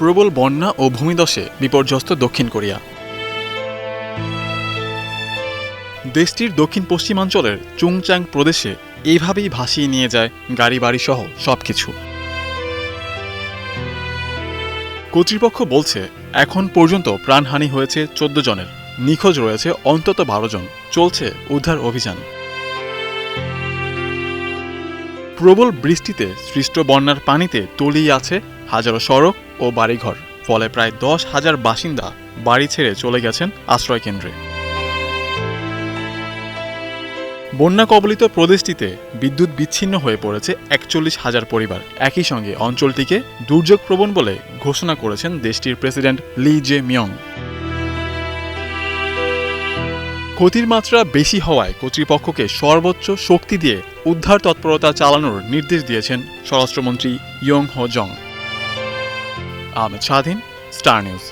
প্রবল বন্যা ও ভূমিধসে বিপর্যস্ত দক্ষিণ কোরিয়া। দেশটির দক্ষিণ পশ্চিমাঞ্চলের চুংচাং প্রদেশে এইভাবেই ভাসিয়ে নিয়ে যায় গাড়ি বাড়ি সহ সবকিছু। কর্তৃপক্ষ বলছে এখন পর্যন্ত প্রাণহানি হয়েছে 14 জনের, নিখোঁজ রয়েছে অন্তত 12 জন, চলছে উদ্ধার অভিযান। প্রবল বৃষ্টিতে সৃষ্ট বন্যার পানিতে তলিয়ে আছে হাজারো সড়ক ও বাড়িঘর, ফলে প্রায় 10,000 বাসিন্দা বাড়ি ছেড়ে চলে গেছেন আশ্রয়কেন্দ্রে। বন্যা কবলিত প্রদেশটিতে বিদ্যুৎ বিচ্ছিন্ন হয়ে পড়েছে 41,000 পরিবার। একই সঙ্গে অঞ্চলটিকে দুর্যোগপ্রবণ বলে ঘোষণা করেছেন দেশটির প্রেসিডেন্ট লি জে মিয়ং। ক্ষতির মাত্রা বেশি হওয়ায় কর্তৃপক্ষকে সর্বোচ্চ শক্তি দিয়ে উদ্ধার তৎপরতা চালানোর নির্দেশ দিয়েছেন স্বরাষ্ট্রমন্ত্রী ইয়ং হো জং। আহমেদ স্বাধীন, স্টার নিউজ।